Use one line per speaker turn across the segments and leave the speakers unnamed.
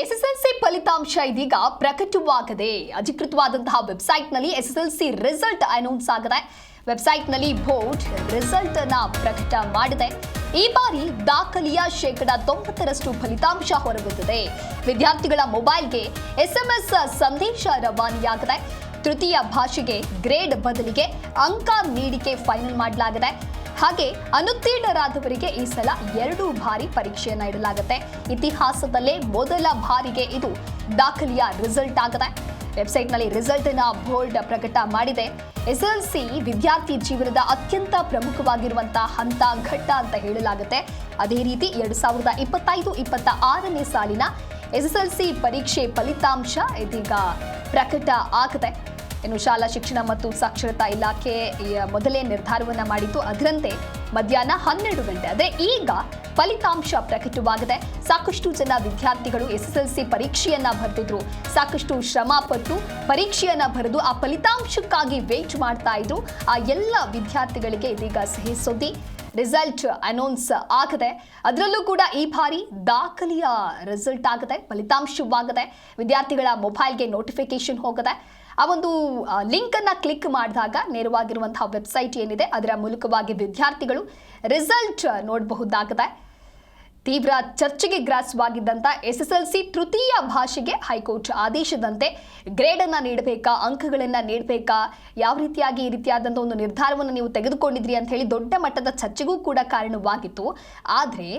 SSLC ಫಲಿತಾಂಶ ಇದೀಗ ಪ್ರಕಟವಾಗಿದೆ. ಅಧಿಕೃತವಾದಂತಹ ವೆಬ್ಸೈಟ್ನಲ್ಲಿ ಎಸ್ಎಸ್ಎಲ್ಸಿ ರಿಸಲ್ಟ್ ಅನೌನ್ಸ್ ಆಗಿದೆ. ವೆಬ್ಸೈಟ್ನಲ್ಲಿ ಬೋರ್ಡ್ ರಿಸಲ್ಟ್ ಅನ್ನು ಪ್ರಕಟ ಮಾಡಿದೆ. ಈ ಬಾರಿ ದಾಖಲೆಯ 90% ಫಲಿತಾಂಶ ಹೊರಬಿದ್ದಿದೆ. ವಿದ್ಯಾರ್ಥಿಗಳ ಮೊಬೈಲ್ಗೆ SMS ಸಂದೇಶ ರವಾನೆಯಾಗಿದೆ. ತೃತೀಯ ಭಾಷೆಗೆ ಗ್ರೇಡ್ ಬದಲಿಗೆ ಅಂಕ ನೀಡಿಕೆ ಫೈನಲ್ ಮಾಡಲಾಗಿದೆ. ಹಾಗೆ ಅನುತ್ತೀರ್ಣರಾದವರಿಗೆ ಈ ಸಲ 2 ಬಾರಿ ಪರೀಕ್ಷೆಯನ್ನು ಇಡಲಾಗುತ್ತೆ. ಇತಿಹಾಸದಲ್ಲೇ ಮೊದಲ ಬಾರಿಗೆ ಇದು ದಾಖಲೆಯ ರಿಸಲ್ಟ್ ಆಗಿದೆ. ವೆಬ್ಸೈಟ್ನಲ್ಲಿ ರಿಸಲ್ಟ್ ಅನ್ನ ಬೋರ್ಡ್ ಪ್ರಕಟ ಮಾಡಿದೆ. ಎಸ್ಎಸ್ಎಲ್ಸಿ ವಿದ್ಯಾರ್ಥಿ ಜೀವನದ ಅತ್ಯಂತ ಪ್ರಮುಖವಾಗಿರುವಂತಹ ಹಂತ ಘಟ್ಟ ಅಂತ ಹೇಳಲಾಗುತ್ತೆ. ಅದೇ ರೀತಿ 2025-26ನೇ ಸಾಲಿನ ಎಸ್ಎಸ್ಎಲ್ಸಿ ಪರೀಕ್ಷೆ ಫಲಿತಾಂಶ ಇದೀಗ ಪ್ರಕಟ ಆಗಿದೆ. ಇನ್ನು ಶಾಲಾ ಶಿಕ್ಷಣ ಮತ್ತು ಸಾಕ್ಷರತಾ ಇಲಾಖೆ ಮೊದಲೇ ನಿರ್ಧಾರವನ್ನ ಮಾಡಿದ್ದು. ಅದರಂತೆ ಮಧ್ಯಾಹ್ನ 12 ಗಂಟೆ ಅಂದರೆ ಈಗ ಫಲಿತಾಂಶ ಪ್ರಕಟವಾಗಿದೆ. ಸಾಕಷ್ಟು ಜನ ವಿದ್ಯಾರ್ಥಿಗಳು ಎಸ್ಎಸ್ಎಲ್ಸಿ ಪರೀಕ್ಷೆಯನ್ನ ಬರೆದಿದ್ರು. ಸಾಕಷ್ಟು ಶ್ರಮ ಪಟ್ಟು ಪರೀಕ್ಷೆಯನ್ನ ಬರೆದು ಆ ಫಲಿತಾಂಶಕ್ಕಾಗಿ ವೇಟ್ ಮಾಡ್ತಾ ಇದ್ರು. ಆ ಎಲ್ಲ ವಿದ್ಯಾರ್ಥಿಗಳಿಗೆ ಇದೀಗ ಸಿಹಿ ಸುದ್ದಿ, ರಿಸಲ್ಟ್ ಅನೌನ್ಸ್ ಆಗಿದೆ. ಅದರಲ್ಲೂ ಕೂಡ ಈ ಬಾರಿ ದಾಖಲೆಯ ರಿಸಲ್ಟ್ ಆಗಿದೆ, ಫಲಿತಾಂಶವಾಗಿದೆ. ವಿದ್ಯಾರ್ಥಿಗಳ ಮೊಬೈಲ್ಗೆ ನೋಟಿಫಿಕೇಶನ್ ಹೋಗಿದೆ. ಆ ಒಂದು ಲಿಂಕ್ ಅನ್ನ ಕ್ಲಿಕ್ ಮಾಡಿದಾಗ ನೇರವಾಗಿರುವಂತಹ ವೆಬ್ಸೈಟ್ ಏನಿದೆ ಅದರ ಮೂಲಕವಾಗಿ ವಿದ್ಯಾರ್ಥಿಗಳು ರಿಸಲ್ಟ್ ನೋಡಬಹುದಾಗಿದೆ. ತೀವ್ರ ಚರ್ಚೆಗೆ ಗ್ರಾಸವಾಗಿದ್ದಂಥ ಎಸ್ಎಸ್ಎಲ್ಸಿ ತೃತೀಯ ಭಾಷೆಗೆ ಹೈಕೋರ್ಟ್ ಆದೇಶದಂತೆ ಗ್ರೇಡ್ ಅನ್ನ ನೀಡಬೇಕಾ, ಅಂಕಗಳನ್ನ ನೀಡಬೇಕಾ, ಯಾವ ರೀತಿಯಾಗಿ ಈ ರೀತಿಯಾದಂಥ ಒಂದು ನಿರ್ಧಾರವನ್ನು ನೀವು ತೆಗೆದುಕೊಂಡಿದ್ರಿ ಅಂತ ಹೇಳಿ ದೊಡ್ಡ ಮಟ್ಟದ ಚರ್ಚೆಗೂ ಕೂಡ ಕಾರಣವಾಗಿತ್ತು. ಆದರೆ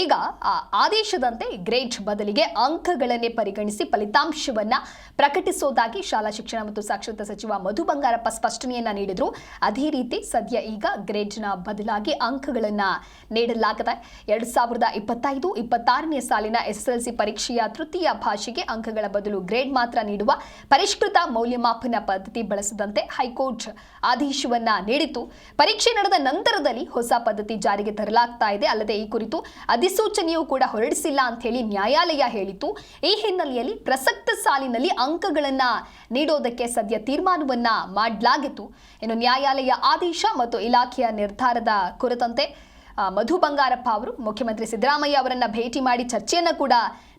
ಈಗ ಆ ಆದೇಶದಂತೆ ಗ್ರೇಡ್ ಬದಲಿಗೆ ಅಂಕಗಳನ್ನೇ ಪರಿಗಣಿಸಿ ಫಲಿತಾಂಶವನ್ನ ಪ್ರಕಟಿಸೋದಾಗಿ ಶಾಲಾ ಶಿಕ್ಷಣ ಮತ್ತು ಸಾಕ್ಷರತಾ ಸಚಿವ ಮಧು ಬಂಗಾರಪ್ಪ ಸ್ಪಷ್ಟನೆಯನ್ನ ನೀಡಿದ್ರು. ಅದೇ ರೀತಿ ಸದ್ಯ ಈಗ ಗ್ರೇಡ್ನ ಬದಲಾಗಿ ಅಂಕಗಳನ್ನ ನೀಡಲಾಗಿದೆ. 2025-26ನೇ ಸಾಲಿನ ಎಸ್ಎಸ್ಎಲ್ಸಿ ಪರೀಕ್ಷೆಯ ತೃತೀಯ ಭಾಷೆಗೆ ಅಂಕಗಳ ಬದಲು ಗ್ರೇಡ್ ಮಾತ್ರ ನೀಡುವ ಪರಿಷ್ಕೃತ ಮೌಲ್ಯಮಾಪನ ಪದ್ಧತಿ ಬಳಸದಂತೆ ಹೈಕೋರ್ಟ್ ಆದೇಶವನ್ನ ನೀಡಿತು. ಪರೀಕ್ಷೆ ನಡೆದ ನಂತರದಲ್ಲಿ ಹೊಸ ಪದ್ಧತಿ ಜಾರಿಗೆ ತರಲಾಗ್ತಾ ಇದೆ. ಅಲ್ಲದೆ ಈ ಕುರಿತು ಅಧಿಸೂಚನೆಯೂ ಕೂಡ ಹೊರಡಿಸಿಲ್ಲ ಅಂತ ಹೇಳಿ ನ್ಯಾಯಾಲಯ ಹೇಳಿತು. ಈ ಹಿನ್ನೆಲೆಯಲ್ಲಿ ಪ್ರಸಕ್ತ ಸಾಲಿನಲ್ಲಿ ಅಂಕಗಳನ್ನ ನೀಡೋದಕ್ಕೆ ಸದ್ಯ ತೀರ್ಮಾನವನ್ನ ಮಾಡಲಾಗಿತ್ತು. ಇನ್ನು ನ್ಯಾಯಾಲಯ ಆದೇಶ ಮತ್ತು ಇಲಾಖೆಯ ನಿರ್ಧಾರದ ಕುರಿತಂತೆ ಮಧು ಬಂಗಾರಪ್ಪ ಅವರು ಮುಖ್ಯಮಂತ್ರಿ ಸಿದ್ದರಾಮಯ್ಯ ಅವರನ್ನ ಭೇಟಿ ಮಾಡಿ ಚರ್ಚೆಯನ್ನ ಕೂಡ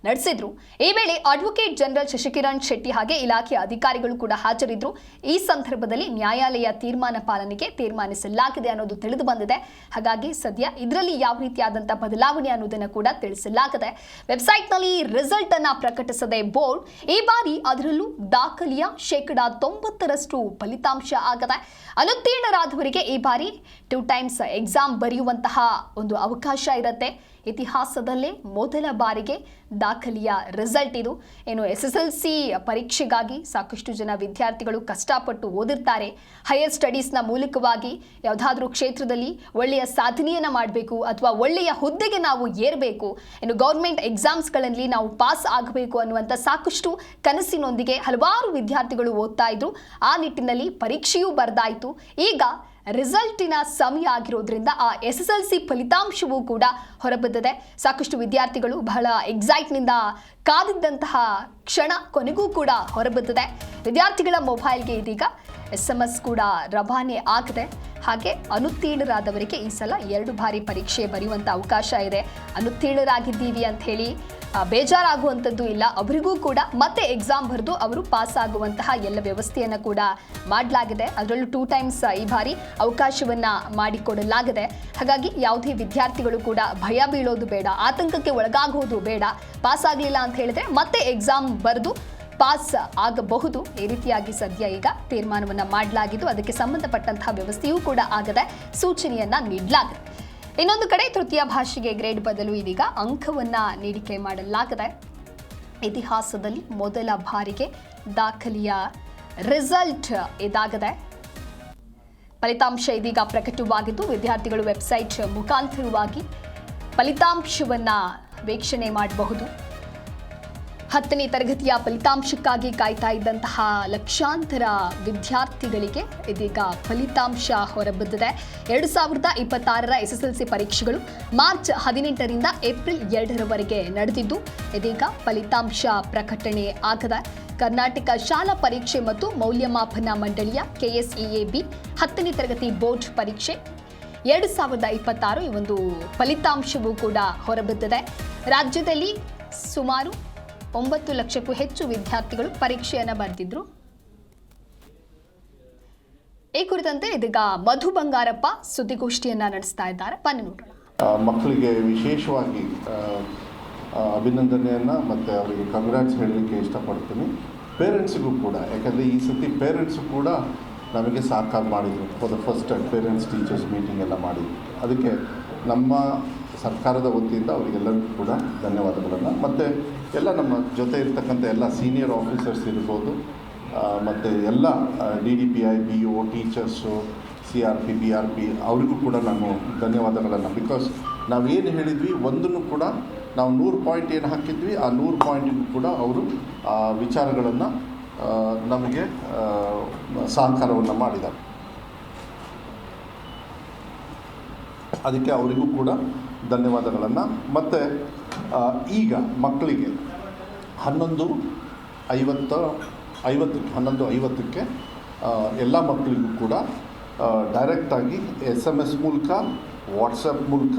ನಡೆಸಿದ್ರು. ಈ ವೇಳೆ ಅಡ್ವೊಕೇಟ್ ಜನರಲ್ ಶಶಿಕಿರಣ್ ಶೆಟ್ಟಿ ಹಾಗೆ ಇಲಾಖೆಯ ಅಧಿಕಾರಿಗಳು ಕೂಡ ಹಾಜರಿದ್ರು. ಈ ಸಂದರ್ಭದಲ್ಲಿ ನ್ಯಾಯಾಲಯ ತೀರ್ಮಾನ ಪಾಲನೆಗೆ ತೀರ್ಮಾನಿಸಲಾಗಿದೆ ಅನ್ನೋದು ತಿಳಿದು ಬಂದಿದೆ. ಹಾಗಾಗಿ ಸದ್ಯ ಇದರಲ್ಲಿ ಯಾವ ರೀತಿಯಾದಂತಹ ಬದಲಾವಣೆ ಅನ್ನೋದನ್ನು ಕೂಡ ತಿಳಿಸಲಾಗಿದೆ. ವೆಬ್ಸೈಟ್ನಲ್ಲಿ ರಿಸಲ್ಟ್ ಅನ್ನ ಪ್ರಕಟಿಸದೆ ಬೋರ್ಡ್ ಈ ಬಾರಿ ಅದರಲ್ಲೂ ದಾಖಲೆಯ 90% ಫಲಿತಾಂಶ ಆಗಿದೆ. ಅನುತ್ತೀರ್ಣರಾದವರಿಗೆ ಈ ಬಾರಿ 2 ಟೈಮ್ಸ್ ಎಕ್ಸಾಮ್ ಬರೆಯುವಂತಹ ಒಂದು ಅವಕಾಶ ಇರುತ್ತೆ. ಇತಿಹಾಸದಲ್ಲೇ ಮೊದಲ ಬಾರಿಗೆ ದಾಖಲೆಯ ರಿಸಲ್ಟ್ ಇದು. ಏನು ಎಸ್ಎಸ್ಎಲ್ಸಿ ಪರೀಕ್ಷೆಗಾಗಿ ಸಾಕಷ್ಟು ಜನ ವಿದ್ಯಾರ್ಥಿಗಳು ಕಷ್ಟಪಟ್ಟು ಓದಿರ್ತಾರೆ. ಹೈಯರ್ ಸ್ಟಡೀಸ್ನ ಮೂಲಕವಾಗಿ ಯಾವುದಾದ್ರೂ ಕ್ಷೇತ್ರದಲ್ಲಿ ಒಳ್ಳೆಯ ಸಾಧನೆಯನ್ನು ಮಾಡಬೇಕು ಅಥವಾ ಒಳ್ಳೆಯ ಹುದ್ದೆಗೆ ನಾವು ಏರಬೇಕು, ಇನ್ನು ಗೌರ್ಮೆಂಟ್ ಎಕ್ಸಾಮ್ಸ್ಗಳಲ್ಲಿ ನಾವು ಪಾಸ್ ಆಗಬೇಕು ಅನ್ನುವಂಥ ಸಾಕಷ್ಟು ಕನಸಿನೊಂದಿಗೆ ಹಲವಾರು ವಿದ್ಯಾರ್ಥಿಗಳು ಓದ್ತಾ ಇದ್ರು. ಆ ನಿಟ್ಟಿನಲ್ಲಿ ಪರೀಕ್ಷೆಯೂ ಬರೆದಾಯಿತು. ಈಗ ರಿಸಲ್ಟಿನ ಸಮಯ ಆಗಿರೋದ್ರಿಂದ ಆ ಎಸ್ಎಸ್ಎಲ್ಸಿ ಫಲಿತಾಂಶವೂ ಕೂಡ ಹೊರಬಿದ್ದಿದೆ. ಸಾಕಷ್ಟು ವಿದ್ಯಾರ್ಥಿಗಳು ಬಹಳ ಎಕ್ಸೈಟ್ನಿಂದ ಕಾದಿದ್ದಂತಹ ಕ್ಷಣ ಕೊನೆಗೂ ಕೂಡ ಹೊರಬಿದ್ದಿದೆ. ವಿದ್ಯಾರ್ಥಿಗಳ ಮೊಬೈಲ್ಗೆ ಇದೀಗ SMS ಕೂಡ ರವಾನೆ ಆಗಿದೆ. ಹಾಗೆ ಅನುತ್ತೀರ್ಣರಾದವರಿಗೆ ಈ ಸಲ 2 ಬಾರಿ ಪರೀಕ್ಷೆ ಬರೆಯುವಂಥ ಅವಕಾಶ ಇದೆ. ಅನುತ್ತೀರ್ಣರಾಗಿದ್ದೀವಿ ಅಂತ ಹೇಳಿ ಬೇಜಾರಾಗುವಂಥದ್ದು ಇಲ್ಲ. ಅವರಿಗೂ ಕೂಡ ಮತ್ತೆ ಎಕ್ಸಾಮ್ ಬರೆದು ಅವರು ಪಾಸ್ ಆಗುವಂತಹ ಎಲ್ಲ ವ್ಯವಸ್ಥೆಯನ್ನು ಕೂಡ ಮಾಡಲಾಗಿದೆ. ಅದರಲ್ಲೂ 2 ಟೈಮ್ಸ್ ಈ ಬಾರಿ ಅವಕಾಶವನ್ನ ಮಾಡಿಕೊಡಲಾಗಿದೆ. ಹಾಗಾಗಿ ಯಾವುದೇ ವಿದ್ಯಾರ್ಥಿಗಳು ಕೂಡ ಭಯ ಬೀಳೋದು ಬೇಡ, ಆತಂಕಕ್ಕೆ ಒಳಗಾಗೋದು ಬೇಡ. ಪಾಸ್ ಆಗಲಿಲ್ಲ ಅಂತ ಹೇಳಿದ್ರೆ ಮತ್ತೆ ಎಕ್ಸಾಮ್ ಬರೆದು ಪಾಸ್ ಆಗಬಹುದು. ಈ ರೀತಿಯಾಗಿ ಸದ್ಯ ಈಗ ತೀರ್ಮಾನವನ್ನ ಮಾಡಲಾಗಿದ್ದು ಅದಕ್ಕೆ ಸಂಬಂಧಪಟ್ಟಂತಹ ವ್ಯವಸ್ಥೆಯೂ ಕೂಡ ಆಗದೆ ಸೂಚನೆಯನ್ನ ನೀಡಲಾಗಿದೆ. ಇನ್ನೊಂದು ಕಡೆ ತೃತೀಯ ಭಾಷೆಗೆ ಗ್ರೇಡ್ ಬದಲು ಇದೀಗ ಅಂಕವನ್ನ ನೀಡಿಕೆ ಮಾಡಲಾಗಿದೆ. ಇತಿಹಾಸದಲ್ಲಿ ಮೊದಲ ಬಾರಿಗೆ ದಾಖಲೆಯ ರಿಸಲ್ಟ್ ಇದಾಗಿದೆ. ಫಲಿತಾಂಶ ಇದೀಗ ಪ್ರಕಟವಾಗಿದ್ದು ವಿದ್ಯಾರ್ಥಿಗಳು ವೆಬ್ಸೈಟ್ ಮುಖಾಂತರವಾಗಿ ಫಲಿತಾಂಶವನ್ನ ವೀಕ್ಷಣೆ ಮಾಡಬಹುದು. 10ನೇ ತರಗತಿಯ ಫಲಿತಾಂಶಕ್ಕಾಗಿ ಕಾಯ್ತಾ ಇದ್ದಂತಹ ಲಕ್ಷಾಂತರ ವಿದ್ಯಾರ್ಥಿಗಳಿಗೆ ಇದೀಗ ಫಲಿತಾಂಶ ಹೊರಬಿದ್ದಿದೆ. 2026ರ ಎಸ್ಎಸ್ಎಲ್ಸಿ ಪರೀಕ್ಷೆಗಳು ಮಾರ್ಚ್ 18ರಿಂದ ಏಪ್ರಿಲ್ 2ರವರೆಗೆ ನಡೆದಿದ್ದು ಇದೀಗ ಫಲಿತಾಂಶ ಪ್ರಕಟಣೆ ಆಗಿದೆ. ಕರ್ನಾಟಕ ಶಾಲಾ ಪರೀಕ್ಷೆ ಮತ್ತು ಮೌಲ್ಯಮಾಪನ ಮಂಡಳಿಯ KSEAB 10ನೇ ತರಗತಿ ಬೋರ್ಡ್ ಪರೀಕ್ಷೆ 2026 ಈ ಒಂದು ಫಲಿತಾಂಶವೂ ಕೂಡ ಹೊರಬಿದ್ದಿದೆ. ರಾಜ್ಯದಲ್ಲಿ ಸುಮಾರು 9 ಲಕ್ಷಕ್ಕೂ ಹೆಚ್ಚು ವಿದ್ಯಾರ್ಥಿಗಳು ಪರೀಕ್ಷೆಯನ್ನು ಬರೆದಿದ್ರು. ಈ ಕುರಿತಂತೆ ಇದೀಗ ಮಧು ಬಂಗಾರಪ್ಪ ಸುದ್ದಿಗೋಷ್ಠಿಯನ್ನ ನಡೆಸ್ತಾ ಇದ್ದಾರೆ. ಬನ್ನಿ ನೋಡೋಣ.
ಮಕ್ಕಳಿಗೆ ವಿಶೇಷವಾಗಿ ಅಭಿನಂದನೆಯನ್ನು ಮತ್ತು ಅವರಿಗೆ ಕಂಗ್ರ್ಯಾಟ್ಸ್ ಹೇಳಲಿಕ್ಕೆ ಇಷ್ಟಪಡ್ತೀನಿ. ಪೇರೆಂಟ್ಸಿಗೂ ಕೂಡ, ಯಾಕಂದರೆ ಈ ಸತಿ ಪೇರೆಂಟ್ಸು ಕೂಡ ನಮಗೆ ಸಹಕಾರ ಮಾಡಿದರು. For the first time parents teachers meeting ಎಲ್ಲ ಮಾಡಿದ್ರು. ಅದಕ್ಕೆ ನಮ್ಮ ಸರ್ಕಾರದ ವತಿಯಿಂದ ಅವರಿಗೆಲ್ಲರಿಗೂ ಕೂಡ ಧನ್ಯವಾದಗಳನ್ನು, ಮತ್ತು ಎಲ್ಲ ನಮ್ಮ ಜೊತೆ ಇರ್ತಕ್ಕಂಥ ಎಲ್ಲ ಸೀನಿಯರ್ ಆಫೀಸರ್ಸ್ ಇರ್ಬೋದು, ಮತ್ತು ಎಲ್ಲ DDPI, BO, teachers, CRP, BRP ಅವರಿಗೂ ಕೂಡ ನಾನು ಧನ್ಯವಾದಗಳನ್ನು. ಬಿಕಾಸ್ ನಾವೇನು ಹೇಳಿದ್ವಿ ಒಂದನ್ನು ಕೂಡ ನಾವು 100 ಪಾಯಿಂಟ್ ಏನು ಹಾಕಿದ್ವಿ ಆ 100 ಪಾಯಿಂಟಿಗೂ ಕೂಡ ಅವರು ವಿಚಾರಗಳನ್ನು ನಮಗೆ ಸಹಕಾರವನ್ನು ಮಾಡಿದ್ದಾರೆ. ಅದಕ್ಕೆ ಅವರಿಗೂ ಕೂಡ ಧನ್ಯವಾದಗಳನ್ನು. ಮತ್ತು ಈಗ ಮಕ್ಕಳಿಗೆ 11:50ಕ್ಕೆ ಎಲ್ಲ ಮಕ್ಕಳಿಗೂ ಕೂಡ ಡೈರೆಕ್ಟಾಗಿ SMS ಮೂಲಕ, ವಾಟ್ಸಪ್ ಮೂಲಕ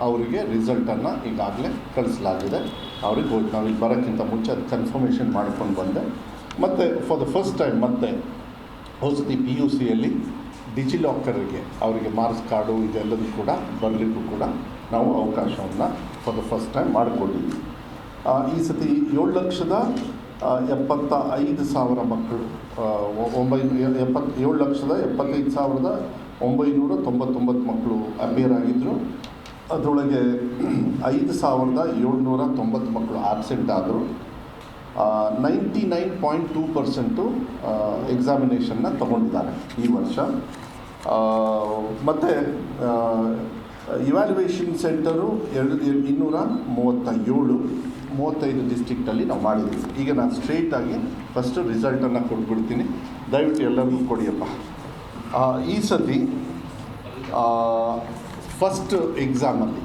ಅವರಿಗೆ ರಿಸಲ್ಟನ್ನು ಈಗಾಗಲೇ ಕಳಿಸಲಾಗಿದೆ. ಅವ್ರಿಗೆ ಹೋಗಿ ನಾವು ಇಲ್ಲಿ ಬರೋಕ್ಕಿಂತ ಮುಂಚೆ ಅದು ಕನ್ಫರ್ಮೇಷನ್ ಮಾಡ್ಕೊಂಡು ಬಂದೆ. ಮತ್ತು ಫಾರ್ ದ ಫಸ್ಟ್ ಟೈಮ್ ಮತ್ತೆ ಹೊಸತಿ PUCಯಲ್ಲಿ ಡಿಜಿಲಾಕರ್ಗೆ ಅವರಿಗೆ ಮಾರ್ಕ್ಸ್ ಕಾರ್ಡು ಇದೆಲ್ಲದೂ ಕೂಡ ಬರಲಿಕ್ಕೂ ಕೂಡ ನಾವು ಅವಕಾಶವನ್ನು ಫಾರ್ ದ ಫಸ್ಟ್ ಟೈಮ್ ಮಾಡಿಕೊಂಡಿದ್ವಿ. ಈ ಸತಿ 7,75,000 ಮಕ್ಕಳು 7,75,999 ಮಕ್ಕಳು ಅಪಿಯರ್ ಆಗಿದ್ದರು. ಅದರೊಳಗೆ 5,790 ಮಕ್ಕಳು ಆಬ್ಸೆಂಟ್ ಆದರು. 99.2% ಎಕ್ಸಾಮಿನೇಷನ್ನ ತಗೊಂಡಿದ್ದಾರೆ ಈ ವರ್ಷ. ಮತ್ತು ಇವ್ಯಾಲ್ಯುವೇಷನ್ ಸೆಂಟರು 235 ಡಿಸ್ಟ್ರಿಕ್ಟಲ್ಲಿ ನಾವು ಮಾಡಿದ್ದೀವಿ. ಈಗ ನಾನು ಸ್ಟ್ರೇಟಾಗಿ ಫಸ್ಟು ರಿಸಲ್ಟನ್ನು ಕೊಟ್ಬಿಡ್ತೀನಿ. ದಯವಿಟ್ಟು ಎಲ್ಲರಿಗೂ ಕೊಡಿಯಪ್ಪ. ಈ ಸತಿ ಫಸ್ಟ್ ಎಕ್ಸಾಮಲ್ಲಿ,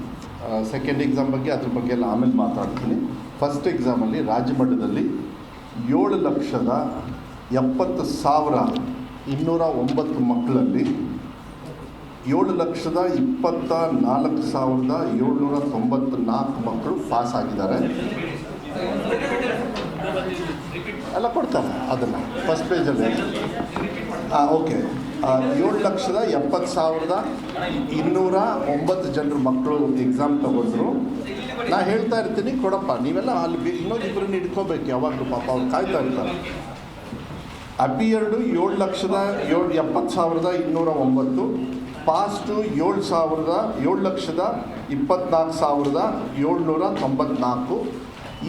ಸೆಕೆಂಡ್ ಎಕ್ಸಾಮ್ ಬಗ್ಗೆ ಅದ್ರ ಬಗ್ಗೆ ಎಲ್ಲ ಆಮೇಲೆ ಮಾತಾಡ್ತೀನಿ. ಫಸ್ಟ್ ಎಕ್ಸಾಮಲ್ಲಿ ರಾಜ್ಯ ಮಟ್ಟದಲ್ಲಿ 7,70,209 ಮಕ್ಕಳಲ್ಲಿ 7,24,794 ಮಕ್ಕಳು ಪಾಸ್ ಆಗಿದ್ದಾರೆ. ಎಲ್ಲ ಕೊಡ್ತಾರೆ ಅದನ್ನು ಫಸ್ಟ್ ಪೇಜಲ್ಲಿ. ಓಕೆ, 7,70,209 ಜನರು ಮಕ್ಕಳು ಎಕ್ಸಾಮ್ ತಗೊಂಡ್ರು. ನಾ ಹೇಳ್ತಾ ಇರ್ತೀನಿ, ಕೊಡಪ್ಪ ನೀವೆಲ್ಲ ಅಲ್ಲಿ ಇನ್ನೊಂದಿಬ್ಬರನ್ನ ಇಟ್ಕೋಬೇಕು ಯಾವಾಗಲೂ, ಪಾಪ ಅವ್ರು ಕಾಯ್ತಾ ಇರ್ತಾರೆ. ಅಪಿಯರ್ಡು 7,70,209, ಪಾಸ್ಟು 7,24,794.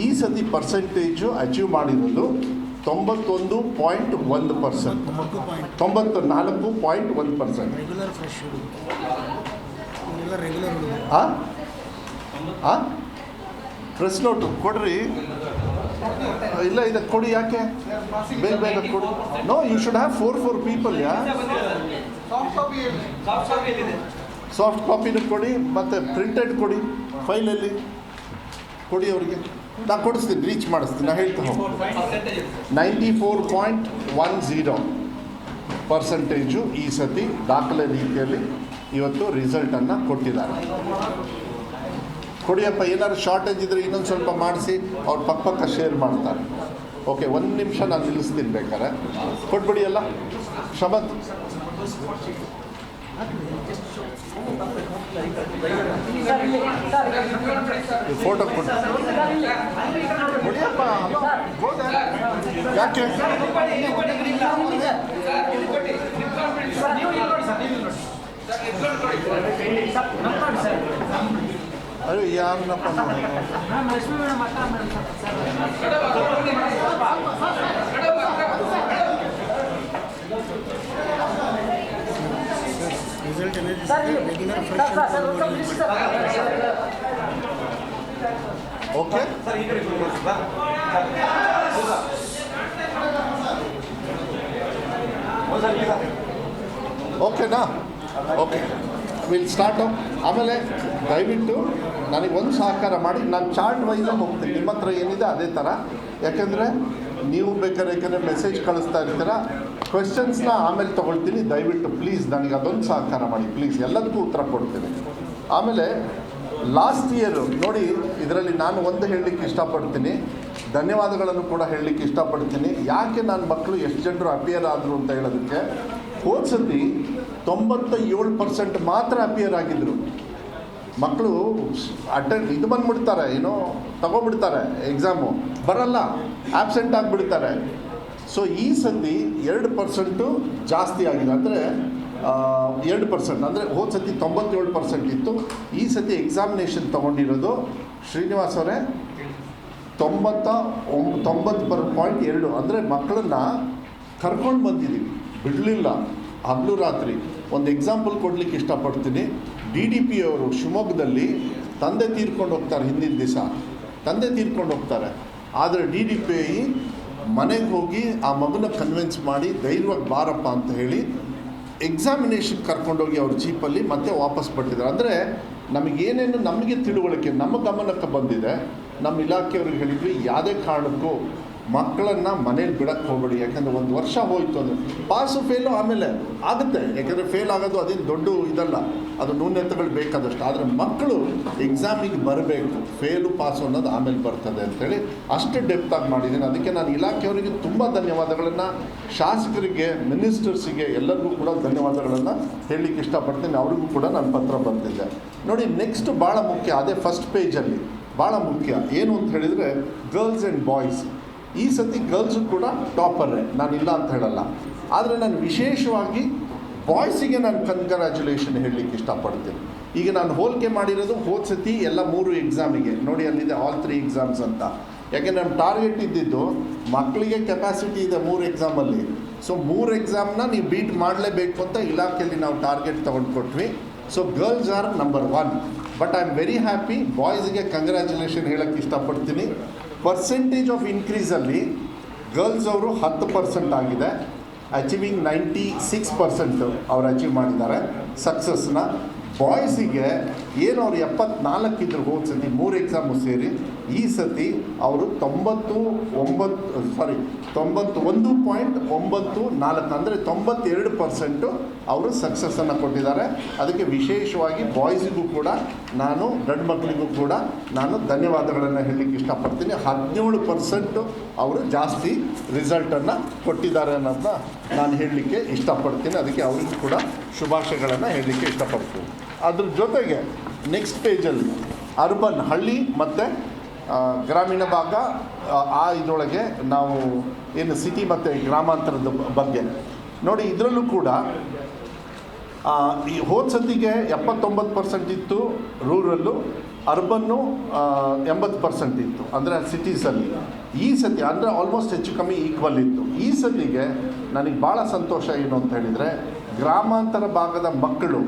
ಈ ಸತಿ ಪರ್ಸೆಂಟೇಜು ಅಚೀವ್ ಮಾಡಿರೋದು 91.1%, 94.1%. ಪ್ರೆಸ್ ನೋಟು ಕೊಡ್ರಿ. ಇಲ್ಲ ಇದಕ್ಕೆ ಕೊಡಿ, ಯಾಕೆ ಬೇಗ ಬೇಗ ಕೊಡಿ. No, you should have 4 people. Soft ಕಾಪಿನೂ ಕೊಡಿ ಮತ್ತು ಪ್ರಿಂಟೆಡ್ ಕೊಡಿ, ಫೈಲಲ್ಲಿ ಕೊಡಿ ಅವರಿಗೆ. ನಾನು ಕೊಡಿಸ್ತೀನಿ, ರೀಚ್ ಮಾಡಿಸ್ತೀನಿ. ನಾನು ಹೇಳ್ತಾ ಹೋಗಿ 94.10% ಈ ಸತಿ ದಾಖಲೆ ರೀತಿಯಲ್ಲಿ ಇವತ್ತು ರಿಸಲ್ಟನ್ನು ಕೊಟ್ಟಿದ್ದಾರೆ. ಕೊಡಿಯಪ್ಪ. ಏನಾದ್ರು ಶಾರ್ಟೇಜ್ ಇದ್ದರೆ ಇನ್ನೊಂದು ಸ್ವಲ್ಪ ಮಾಡಿಸಿ ಅವ್ರು ಪಕ್ಕ ಶೇರ್ ಮಾಡ್ತಾರೆ. ಓಕೆ, 1 ನಿಮಿಷ ನಾನು ನಿಲ್ಲಿಸ್ತೀನಿ ಬೇಕಾರೆ. ಕೊಟ್ಬಿಡಿ ಎಲ್ಲ. ಶಮತ್ ಫೋಟೋ ಕೊಡಿ. ಕೊಡಿಯಪ್ಪ. ಯಾಕೆ ಅಯ್ಯೋ ಯಾರನ್ನಪ್ಪ ಓಕೆ. ಓಕೆನಾ? Okay, will start. ಆಮೇಲೆ ದಯವಿಟ್ಟು ನನಗೆ ಒಂದು ಸಹಕಾರ ಮಾಡಿ, ನಾನು ಚಾರ್ಟ್ ವೈಸಲ್ಲಿ ಹೋಗ್ತೀನಿ. ನಿಮ್ಮ ಹತ್ರ ಏನಿದೆ ಅದೇ ಥರ, ಯಾಕೆಂದರೆ ನೀವು ಬೇಕಾದ್ರೆ ಮೆಸೇಜ್ ಕಳಿಸ್ತಾ ಇರ್ತೀರ. ಕ್ವೆಶನ್ಸ್ನ ಆಮೇಲೆ ತೊಗೊಳ್ತೀನಿ. ದಯವಿಟ್ಟು ಪ್ಲೀಸ್ ನನಗೆ ಅದೊಂದು ಸಹಕಾರ ಮಾಡಿ ಪ್ಲೀಸ್. ಎಲ್ಲದಕ್ಕೂ ಉತ್ತರ ಕೊಡ್ತೀನಿ. ಆಮೇಲೆ ಲಾಸ್ಟ್ ಇಯರು ನೋಡಿ, ಇದರಲ್ಲಿ ನಾನು ಒಂದು ಹೇಳಲಿಕ್ಕೆ ಇಷ್ಟಪಡ್ತೀನಿ. ಧನ್ಯವಾದಗಳನ್ನು ಕೂಡ ಹೇಳಲಿಕ್ಕೆ ಇಷ್ಟಪಡ್ತೀನಿ. ಯಾಕೆ ನನ್ನ ಮಕ್ಕಳು ಎಷ್ಟು ಜನರು ಅಪಿಯರ್ ಆದರು ಅಂತ ಹೇಳೋದಕ್ಕೆ, ಹೋದ ಸತಿ 97% ಮಾತ್ರ ಅಪಿಯರ್ ಆಗಿದ್ದರು ಮಕ್ಕಳು. ಇದು ಬಂದುಬಿಡ್ತಾರೆ, ತಗೊಬಿಡ್ತಾರೆ ಎಕ್ಸಾಮು, ಬರಲ್ಲ, ಆಬ್ಸೆಂಟ್ ಆಗಿಬಿಡ್ತಾರೆ. ಸೊ ಈ ಸತಿ 2% ಜಾಸ್ತಿ ಆಗಿದೆ, ಅಂದರೆ 2%, ಅಂದರೆ ಹೋದ ಸತಿ 97% ಇತ್ತು. ಈ ಸತಿ ಎಕ್ಸಾಮಿನೇಷನ್ ತೊಗೊಂಡಿರೋದು ಶ್ರೀನಿವಾಸ್ ಅವರೇ 90.2, ಅಂದರೆ ಮಕ್ಕಳನ್ನು ಕರ್ಕೊಂಡು ಬಂದಿದ್ದೀವಿ, ಬಿಡಲಿಲ್ಲ ಹಗಲು ರಾತ್ರಿ. ಒಂದು ಎಕ್ಸಾಂಪಲ್ ಕೊಡಲಿಕ್ಕೆ ಇಷ್ಟಪಡ್ತೀನಿ. DDP ಅವರು ಶಿವಮೊಗ್ಗದಲ್ಲಿ ತಂದೆ ತೀರ್ಕೊಂಡು ಹೋಗ್ತಾರೆ, ಹಿಂದಿನ ದಿವಸ ತಂದೆ ತೀರ್ಕೊಂಡು ಹೋಗ್ತಾರೆ. ಆದರೆ DDP ಮನೆಗೆ ಹೋಗಿ ಆ ಮಗನ ಕನ್ವಿನ್ಸ್ ಮಾಡಿ ಧೈರ್ಯವಾಗಿ ಬಾರಪ್ಪ ಅಂತ ಹೇಳಿ ಎಕ್ಸಾಮಿನೇಷನ್ ಕರ್ಕೊಂಡೋಗಿ ಅವ್ರ ಜೀಪಲ್ಲಿ ಮತ್ತೆ ವಾಪಸ್ ಬರ್ತಿದ್ದಾರೆ. ಅಂದರೆ ನಮಗೇನೇನು ನಮಗೆ ತಿಳುವಳಿಕೆ ನಮ್ಮ ಗಮನಕ್ಕೆ ಬಂದಿದೆ, ನಮ್ಮ ಇಲಾಖೆಯವ್ರಿಗೆ ಹೇಳಿದ್ವಿ, ಯಾವುದೇ ಕಾರಣಕ್ಕೂ ಮಕ್ಕಳನ್ನು ಮನೇಲಿ ಬಿಡಕ್ಕೆ ಹೋಗಬೇಡಿ. ಯಾಕಂದರೆ 1 ವರ್ಷ ಹೋಯಿತು ಅಂದರೆ ಪಾಸು ಫೇಲು ಆಮೇಲೆ ಆಗುತ್ತೆ, ಯಾಕಂದರೆ ಫೇಲ್ ಆಗೋದು ಅದೇನು ದೊಡ್ಡ ಇದಲ್ಲ, ಅದು ನ್ಯೂನತೆಗಳು ಬೇಕಾದಷ್ಟು. ಆದರೆ ಮಕ್ಕಳು ಎಕ್ಸಾಮಿಗೆ ಬರಬೇಕು, ಫೇಲು ಪಾಸು ಅನ್ನೋದು ಆಮೇಲೆ ಬರ್ತದೆ ಅಂಥೇಳಿ ಅಷ್ಟು ಡೆಪ್ತಾಗಿ ಮಾಡಿದ್ದೀನಿ. ಅದಕ್ಕೆ ನಾನು ಇಲಾಖೆಯವರಿಗೆ ತುಂಬ ಧನ್ಯವಾದಗಳನ್ನು, ಶಾಸಕರಿಗೆ, ಮಿನಿಸ್ಟರ್ಸಿಗೆ ಎಲ್ಲರಿಗೂ ಕೂಡ ಧನ್ಯವಾದಗಳನ್ನು ಹೇಳಲಿಕ್ಕೆ ಇಷ್ಟಪಡ್ತೀನಿ. ಅವ್ರಿಗೂ ಕೂಡ ನಾನು ಪತ್ರ ಬರೆದಿದ್ದೆ. ನೋಡಿ, ನೆಕ್ಸ್ಟ್ ಭಾಳ ಮುಖ್ಯ, ಅದೇ ಫಸ್ಟ್ ಪೇಜಲ್ಲಿ ಭಾಳ ಮುಖ್ಯ ಏನು ಅಂತ ಹೇಳಿದರೆ ಗರ್ಲ್ಸ್ ಆ್ಯಂಡ್ ಬಾಯ್ಸ್. ಈ ಸತಿ ಗರ್ಲ್ಸು ಕೂಡ ಟಾಪರೇ, ನಾನಿಲ್ಲ ಅಂತ ಹೇಳಲ್ಲ. ಆದರೆ ನಾನು ವಿಶೇಷವಾಗಿ ಬಾಯ್ಸಿಗೆ ನಾನು ಕಂಗ್ರ್ಯಾಚುಲೇಷನ್ ಹೇಳಲಿಕ್ಕೆ ಇಷ್ಟಪಡ್ತೀನಿ. ಈಗ ನಾನು ಹೋಲಿಕೆ ಮಾಡಿರೋದು ಹೋದ ಸತಿ ಎಲ್ಲ 3 ಎಕ್ಸಾಮಿಗೆ. ನೋಡಿ, ಅಲ್ಲಿದೆ ಆಲ್ 3 ಎಕ್ಸಾಮ್ಸ್ ಅಂತ. ಯಾಕೆ ನಮ್ಮ ಟಾರ್ಗೆಟ್ ಇದ್ದಿದ್ದು ಮಕ್ಕಳಿಗೆ ಕೆಪಾಸಿಟಿ ಇದೆ 3 ಎಕ್ಸಾಮಲ್ಲಿ. ಸೊ 3 ಎಕ್ಸಾಮ್ನ ನೀವು ಬೀಟ್ ಮಾಡಲೇಬೇಕು ಅಂತ ಇಲಾಖೆಯಲ್ಲಿ ನಾವು ಟಾರ್ಗೆಟ್ ತೊಗೊಂಡು. So girls are number 1. But I am very happy. ಬಾಯ್ಸ್ಗೆ ಕಂಗ್ರ್ಯಾಚುಲೇಷನ್ ಹೇಳೋಕ್ಕೆ ಇಷ್ಟಪಡ್ತೀನಿ. ಪರ್ಸೆಂಟೇಜ್ ಆಫ್ ಇನ್ಕ್ರೀಸಲ್ಲಿ ಗರ್ಲ್ಸ್ ಅವರು 10% ಆಗಿದೆ. ಅಚೀವಿಂಗ್ 96% ಅವ್ರು ಅಚೀವ್ ಮಾಡಿದ್ದಾರೆ ಸಕ್ಸಸ್ನ. ಬಾಯ್ಸಿಗೆ ಏನು ಅವ್ರು 74 ಇದ್ರು ಹೋದ ಸತಿ 3 ಎಕ್ಸಾಮು ಸೇರಿ, ಈ ಸತಿ ಅವರು 91.94, ಅಂದರೆ 92% ಅವರು ಸಕ್ಸಸ್ಸನ್ನು ಕೊಟ್ಟಿದ್ದಾರೆ. ಅದಕ್ಕೆ ವಿಶೇಷವಾಗಿ ಬಾಯ್ಸಿಗೂ ಕೂಡ ನಾನು, ಗಂಡು ಮಕ್ಕಳಿಗೂ ಕೂಡ ನಾನು ಧನ್ಯವಾದಗಳನ್ನು ಹೇಳಲಿಕ್ಕೆ ಇಷ್ಟಪಡ್ತೀನಿ. 17% ಅವರು ಜಾಸ್ತಿ ರಿಸಲ್ಟನ್ನು ಕೊಟ್ಟಿದ್ದಾರೆ ಅನ್ನೋದನ್ನ ನಾನು ಹೇಳಲಿಕ್ಕೆ ಇಷ್ಟಪಡ್ತೀನಿ. ಅದಕ್ಕೆ ಅವರಿಗೂ ಕೂಡ ಶುಭಾಶಯಗಳನ್ನು ಹೇಳಲಿಕ್ಕೆ ಇಷ್ಟಪಡ್ತೀನಿ. ಅದ್ರ ಜೊತೆಗೆ ನೆಕ್ಸ್ಟ್ ಪೇಜಲ್ಲಿ ಅರ್ಬನ್, ಹಳ್ಳಿ ಮತ್ತು ಗ್ರಾಮೀಣ ಭಾಗ, ಇದರೊಳಗೆ ನಾವು ಏನು ಸಿಟಿ ಮತ್ತು ಗ್ರಾಮಾಂತರದ ಬಗ್ಗೆ ನೋಡಿ. ಇದರಲ್ಲೂ ಕೂಡ ಈ ಹೋದ ಸತಿಗೆ 79% ಇತ್ತು ರೂರಲ್ಲು, ಅರ್ಬನ್ನು 80% ಇತ್ತು, ಅಂದರೆ ಸಿಟೀಸಲ್ಲಿ. ಈ ಸತಿ ಅಂದರೆ ಆಲ್ಮೋಸ್ಟ್ ಹೆಚ್ಚು ಕಮ್ಮಿ ಈಕ್ವಲ್ ಇತ್ತು. ಈ ಸತಿಗೆ ನನಗೆ ಭಾಳ ಸಂತೋಷ ಏನು ಅಂತ ಹೇಳಿದರೆ, ಗ್ರಾಮಾಂತರ ಭಾಗದ ಮಕ್ಕಳು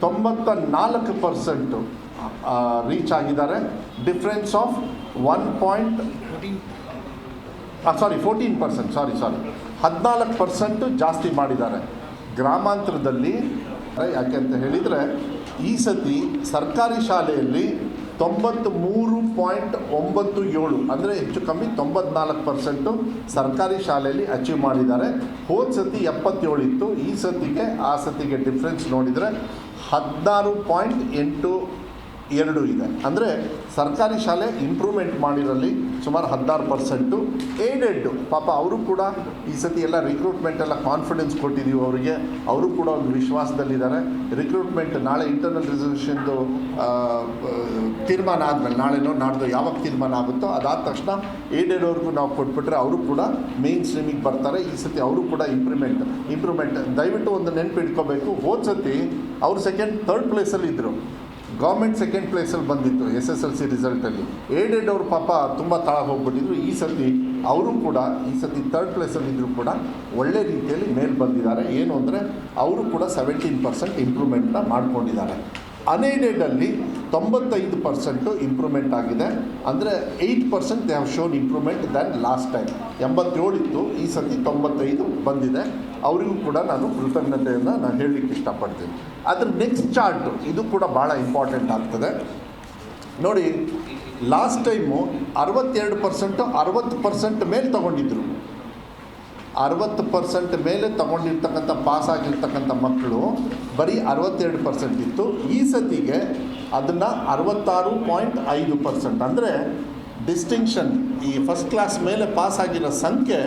94% ರೀಚ್ ಆಗಿದ್ದಾರೆ. ಡಿಫ್ರೆನ್ಸ್ ಆಫ್ 14% ಜಾಸ್ತಿ ಮಾಡಿದ್ದಾರೆ ಗ್ರಾಮಾಂತರದಲ್ಲಿ. ಯಾಕೆ ಅಂತ ಹೇಳಿದರೆ, ಈ ಸತಿ ಸರ್ಕಾರಿ ಶಾಲೆಯಲ್ಲಿ 93.97, ಅಂದರೆ ಹೆಚ್ಚು ಕಮ್ಮಿ 94% ಸರ್ಕಾರಿ ಶಾಲೆಯಲ್ಲಿ ಅಚೀವ್ ಮಾಡಿದ್ದಾರೆ. ಹೋದ ಸತಿ 77 ಇತ್ತು, ಈ ಸತಿಗೆ ಆ ಸತಿಗೆ ಡಿಫ್ರೆನ್ಸ್ ನೋಡಿದರೆ 16.82 ಇದೆ. ಅಂದರೆ ಸರ್ಕಾರಿ ಶಾಲೆ ಇಂಪ್ರೂವ್ಮೆಂಟ್ ಮಾಡಿರಲ್ಲಿ ಸುಮಾರು 16%. ಏಡೆಡ್ ಪಾಪ ಅವರು ಕೂಡ ಈ ಸತಿ ಎಲ್ಲ ರಿಕ್ರೂಟ್ಮೆಂಟ್ ಎಲ್ಲ ಕಾನ್ಫಿಡೆನ್ಸ್ ಕೊಟ್ಟಿದ್ದೀವಿ ಅವರಿಗೆ, ಅವರು ಕೂಡ ಒಂದು ವಿಶ್ವಾಸದಲ್ಲಿದ್ದಾರೆ. ರಿಕ್ರೂಟ್ಮೆಂಟ್ ನಾಳೆ ಇಂಟರ್ನಲ್ ರಿಸರ್ವೇಷನ್ದು ತೀರ್ಮಾನ ಆದಮೇಲೆ, ನಾಳೆನೋ ನಾಡ್ದು ಯಾವಾಗ ತೀರ್ಮಾನ ಆಗುತ್ತೋ ಅದಾದ ತಕ್ಷಣ ಏಡೆಡ್ ಅವ್ರಿಗೂ ನಾವು ಕೊಟ್ಬಿಟ್ರೆ ಅವರು ಕೂಡ ಮೇನ್ ಸ್ಟ್ರೀಮಿಗೆ ಬರ್ತಾರೆ. ಈ ಸತಿ ಅವರು ಕೂಡ ಇಂಪ್ರೂವ್ಮೆಂಟ್ ದಯವಿಟ್ಟು ಒಂದು ನೆನಪು ಇಟ್ಕೋಬೇಕು. ಹೋದ ಸತಿ ಅವರು ಥರ್ಡ್ ಪ್ಲೇಸಲ್ಲಿ ಇದ್ದರು, ಗೌರ್ಮೆಂಟ್ 2nd ಪ್ಲೇಸಲ್ಲಿ ಬಂದಿತ್ತು SSLC ರಿಸಲ್ಟಲ್ಲಿ. ಏಡೆಡ್ ಅವರು ಪಾಪ ತುಂಬ ತಳ ಹೋಗ್ಬಿಟ್ಟಿದ್ರು. ಈ ಸತಿ ಅವರು ಕೂಡ ಈ ಸತಿ 3rd ಪ್ಲೇಸಲ್ಲಿದ್ದರೂ ಕೂಡ ಒಳ್ಳೆ ರೀತಿಯಲ್ಲಿ ಮೇಲೆ ಬಂದಿದ್ದಾರೆ. ಏನು ಅಂದರೆ ಅವರು ಕೂಡ 17% ಇಂಪ್ರೂವ್ಮೆಂಟ್ನ ಮಾಡ್ಕೊಂಡಿದ್ದಾರೆ. ಅನ್ಏಡೆಡಲ್ಲಿ 95% ಇಂಪ್ರೂವ್ಮೆಂಟ್ ಆಗಿದೆ. ಅಂದರೆ 8% they have shown improvement than last time. 87 ಇತ್ತು, ಈ ಸತಿ 95 ಬಂದಿದೆ. ಅವರಿಗೂ ಕೂಡ ನಾನು ಕೃತಜ್ಞತೆಯನ್ನು ನಾನು ಹೇಳಲಿಕ್ಕೆ ಇಷ್ಟಪಡ್ತೀನಿ. ಅದ್ರ ನೆಕ್ಸ್ಟ್ ಚಾರ್ಟು ಇದು ಕೂಡ ಭಾಳ ಇಂಪಾರ್ಟೆಂಟ್ ಆಗ್ತದೆ ನೋಡಿ. ಲಾಸ್ಟ್ ಟೈಮು 62% 60% ಮೇಲೆ ತೊಗೊಂಡಿದ್ರು. 60% ಮೇಲೆ ತೊಗೊಂಡಿರ್ತಕ್ಕಂಥ ಪಾಸ್ ಆಗಿರ್ತಕ್ಕಂಥ ಮಕ್ಕಳು ಬರೀ 62% ಇತ್ತು. ಈ ಸತಿಗೆ ಅದನ್ನು 66.5%, ಅಂದರೆ ಡಿಸ್ಟಿಂಕ್ಷನ್ ಈ ಫಸ್ಟ್ ಕ್ಲಾಸ್ ಮೇಲೆ ಪಾಸ್ ಆಗಿರೋ ಸಂಖ್ಯೆ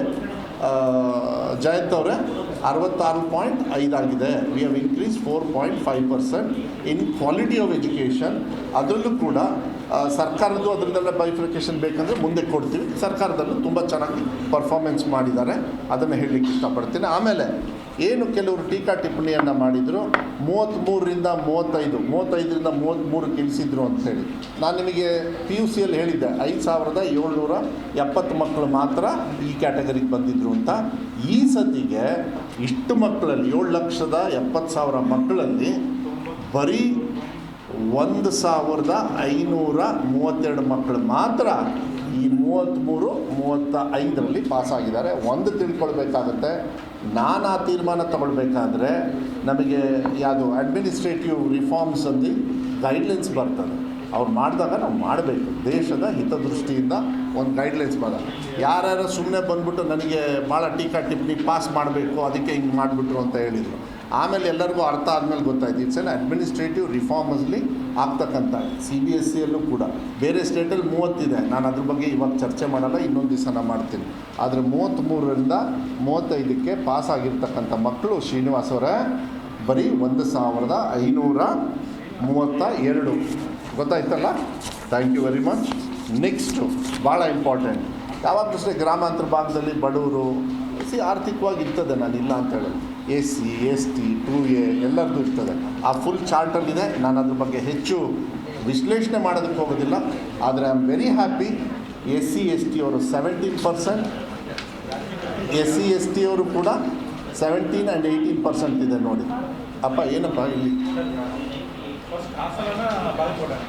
ಜಯಂತ್ ಅವರೇ 66.5 ಆಗಿದೆ. We have increase 4.5% in quality of education. ಅದರಲ್ಲೂ ಕೂಡ ಸರ್ಕಾರದ್ದು ಅದರದ್ದೆಲ್ಲ ಬೈಫಿಕೇಷನ್ ಬೇಕಂದರೆ ಮುಂದೆ ಕೊಡ್ತೀವಿ. ಸರ್ಕಾರದಲ್ಲೂ ತುಂಬ ಚೆನ್ನಾಗಿ ಪರ್ಫಾರ್ಮೆನ್ಸ್ ಮಾಡಿದ್ದಾರೆ, ಅದನ್ನು ಹೇಳಲಿಕ್ಕೆ ಇಷ್ಟಪಡ್ತೀನಿ. ಆಮೇಲೆ ಏನು ಕೆಲವರು ಟೀಕಾ ಟಿಪ್ಪಣಿಯನ್ನು ಮಾಡಿದರು, 33ರಿಂದ 35ರಿಂದ 33 ಇಳಿಸಿದ್ರು ಅಂಥೇಳಿ. ನಾನು ನಿಮಗೆ PUCಯಲ್ಲಿ ಹೇಳಿದ್ದೆ 5770 ಮಕ್ಕಳು ಮಾತ್ರ ಈ ಕ್ಯಾಟಗರಿಗೆ ಬಂದಿದ್ದರು ಅಂತ. ಈ ಸತಿಗೆ ಇಷ್ಟು ಮಕ್ಕಳಲ್ಲಿ 7,70,000 ಮಕ್ಕಳಲ್ಲಿ ಬರೀ 1,532 ಮಕ್ಕಳು ಮಾತ್ರ ಈ 33-35ರಲ್ಲಿ ಪಾಸಾಗಿದ್ದಾರೆ. ಒಂದು ತಿಳ್ಕೊಳ್ಬೇಕಾಗತ್ತೆ, ನಾನು ಆ ತೀರ್ಮಾನ ತಗೊಳ್ಬೇಕಾದ್ರೆ ನಮಗೆ ಯಾವುದು ಅಡ್ಮಿನಿಸ್ಟ್ರೇಟಿವ್ ರಿಫಾರ್ಮ್ಸ್ ಅಂದು ಗೈಡ್ಲೈನ್ಸ್ ಬರ್ತದೆ. ಅವ್ರು ಮಾಡಿದಾಗ ನಾವು ಮಾಡಬೇಕು. ದೇಶದ ಹಿತದೃಷ್ಟಿಯಿಂದ ಒಂದು ಗೈಡ್ಲೈನ್ಸ್ ಮಾಡಿದಾಗ ಯಾರ್ಯಾರು ಸುಮ್ಮನೆ ಬಂದ್ಬಿಟ್ಟು ನನಗೆ ಭಾಳ ಟೀಕಾ ಟಿಪ್ಪಣಿ ಪಾಸ್ ಮಾಡಬೇಕು ಅದಕ್ಕೆ ಹಿಂಗೆ ಮಾಡಿಬಿಟ್ರು ಅಂತ ಹೇಳಿದರು. ಆಮೇಲೆ ಎಲ್ಲರಿಗೂ ಅರ್ಥ ಆದಮೇಲೆ ಗೊತ್ತಾಯ್ತು ಇಟ್ಸ್ ಎನ್ ಅಡ್ಮಿನಿಸ್ಟ್ರೇಟಿವ್ ರಿಫಾರ್ಮಸ್ಲಿ ಆಗ್ತಕ್ಕಂಥ. CBSEಯಲ್ಲೂ ಕೂಡ ಬೇರೆ ಸ್ಟೇಟಲ್ಲಿ 30 ಇದೆ, ನಾನು ಅದ್ರ ಬಗ್ಗೆ ಇವಾಗ ಚರ್ಚೆ ಮಾಡಲ್ಲ, ಇನ್ನೊಂದು ದಿವಸ ನಾನು ಮಾಡ್ತೀನಿ. ಆದರೆ 33ರಿಂದ 35ಕ್ಕೆ ಪಾಸ್ ಆಗಿರ್ತಕ್ಕಂಥ ಮಕ್ಕಳು ಶ್ರೀನಿವಾಸ್ ಅವರೇ ಬರೀ 1,532. ಗೊತ್ತಾಯ್ತಲ್ಲ? Thank you very much. Next ಭಾಳ ಇಂಪಾರ್ಟೆಂಟ್, ಯಾವಾಗಲೂ ಅಷ್ಟೇ ಗ್ರಾಮಾಂತರ ಭಾಗದಲ್ಲಿ ಬಡವರು ಆರ್ಥಿಕವಾಗಿ ಇರ್ತದೆ, ನಾನು ಇಲ್ಲ ಅಂತ ಹೇಳೋದು. SC ST 2A ಎಲ್ಲರದ್ದು ಇರ್ತದೆ. ಆ ಫುಲ್ ಚಾರ್ಟಲ್ಲಿದೆ. ನಾನು ಅದ್ರ ಬಗ್ಗೆ ಹೆಚ್ಚು ವಿಶ್ಲೇಷಣೆ ಮಾಡೋದಕ್ಕೆ ಹೋಗೋದಿಲ್ಲ. ಆದರೆ I am very happy. SC ST ಅವರು 17%, SC ST ಅವರು ಕೂಡ 17 and 18% ಇದೆ ನೋಡಿ. ಅಪ್ಪ ಏನಪ್ಪ ಇಲ್ಲಿ